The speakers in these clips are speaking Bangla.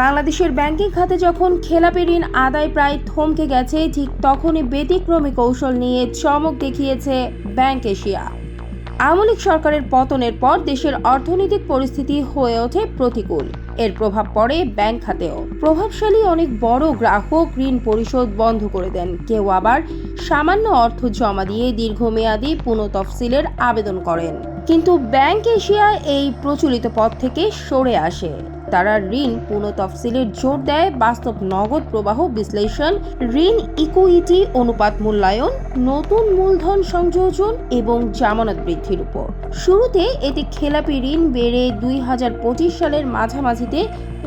বাংলাদেশের ব্যাংকিং খাতে যখন খেলাপি ঋণ আদায় প্রায় থমকে গেছে, ঠিক তখনই ব্যতিক্রমী কৌশল নিয়ে চমক দেখিয়েছে ব্যাংক এশিয়া। আওয়ামী লীগ সরকারের পতনের পর দেশের অর্থনৈতিক পরিস্থিতি হয়ে ওঠে প্রতিকূল। এর প্রভাব পড়ে ব্যাংক খাতেও। প্রভাবশালী অনেক বড় গ্রাহক ঋণ পরিশোধ বন্ধ করে দেন, কেউ আবার সামান্য অর্থ জমা দিয়ে দীর্ঘমেয়াদী পুনঃতফসিলের আবেদন করেন। কিন্তু ব্যাংক এশিয়া এই প্রচলিত পথ থেকে সরে আসে। তারা ঋণ পুনঃতফসিলের জোর দেয় বাস্তব নগদ প্রবাহ বিশ্লেষণ, ঋণ ইকুইটি অনুপাত মূল্যায়ন, নতুন মূলধন সংযোজন এবং জামানত বৃদ্ধির উপর। শুরুতে এতে খেলাপি ঋণ বেড়ে 2025 সালের মাঝামাঝিতে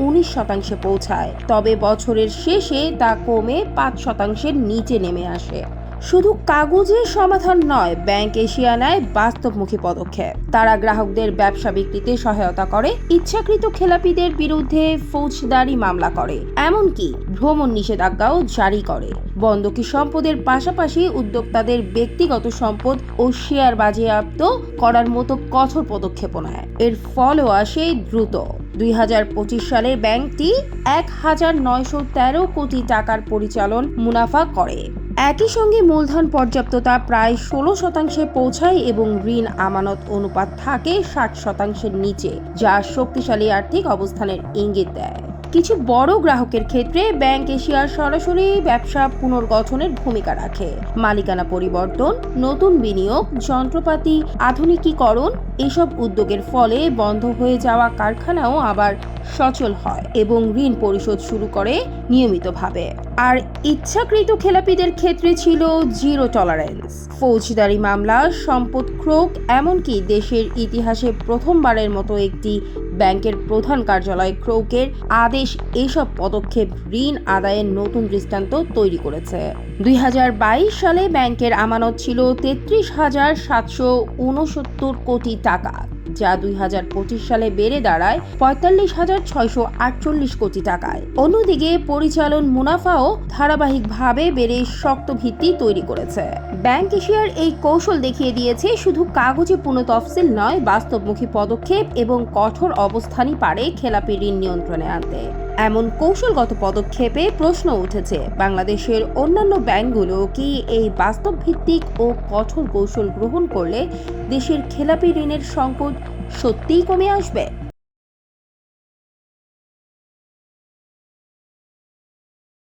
19% পৌঁছায়, তবে বছরের শেষে তা কমে 5%-এর নিচে নেমে আসে। শুধু কাগজের সমাধান নয়, ব্যাংক এশিয়া নেয় বাস্তবমুখী পদক্ষেপ। তারা গ্রাহকদের ব্যবসা বিক্রিতে সহায়তা করে, ইচ্ছাকৃত খেলাপিদের বিরুদ্ধে ফৌজদারি মামলা করে, এমনকি ভ্রমণ নিষেধাজ্ঞাও জারি করে। বন্ধকি সম্পদের পাশাপাশি উদ্যোক্তাদের ব্যক্তিগত সম্পদ ও শেয়ার বাজেয়াপ্ত করার মতো কঠোর পদক্ষেপও নেয়। এর ফলও আসে দ্রুত। 2025 সালে ব্যাংকটি 1913 কোটি টাকার পরিচালন মুনাফা করে। একই সঙ্গে মূলধন পর্যাপ্ততা প্রায় 16% পৌঁছায় এবং ঋণ আমানত অনুপাত থাকে 60%-এর নিচে, যা শক্তিশালী আর্থিক অবস্থানের ইঙ্গিত দেয়। কিছু বড় গ্রাহকের ক্ষেত্রে ব্যাংক এশিয়া সরাসরি ব্যবসা পুনর্গঠনের ভূমিকা রাখে। মালিকানা পরিবর্তন, নতুন বিনিয়োগ, যন্ত্রপাতি আধুনিকীকরণ, এসব উদ্যোগের ফলে বন্ধ হয়ে যাওয়া কারখানাও আবার সচল হয় এবং ঋণ পরিশোধ শুরু করে নিয়মিতভাবে। আর ইচ্ছাকৃত খেলাপিদের ক্ষেত্রে ছিল জিরো টলারেন্স। ফৌজদারি মামলা, সম্পদ ক্রোক, এমনকি দেশের ইতিহাসে প্রথমবারের মতো একটি ব্যাংকের প্রধান কার্যালয় ক্রোকের আদেশ। এসব পদক্ষেপ ঋণ আদায়ের নতুন দৃষ্টান্ত তৈরি করেছে। 2022 সালে ব্যাংকের আমানত ছিল 33,769 কোটি টাকা, যা 2025 সালে বেড়ে দাঁড়ায় 45,648 কোটি টাকায়। অন্যদিকে পরিচালন মুনাফাও ধারাবাহিকভাবে বেড়ে শক্ত ভিত্তি তৈরি করেছে। ব্যাংক এশিয়ার এই কৌশল দেখিয়ে দিয়েছে শুধু কাগজে পুনঃতফসিল নয়, বাস্তবমুখী পদক্ষেপ এবং কঠোর অবস্থানই পারে খেলাপি ঋণ নিয়ন্ত্রণে আনতে। এমন কৌশলগত পদক্ষেপে প্রশ্ন উঠেছে, বাংলাদেশের অন্যান্য ব্যাংকগুলো কি এই বাস্তব ভিত্তিক ও কঠোর কৌশল গ্রহণ করলে দেশের খেলাপি ঋণের সংকট সত্যিই কমে আসবে?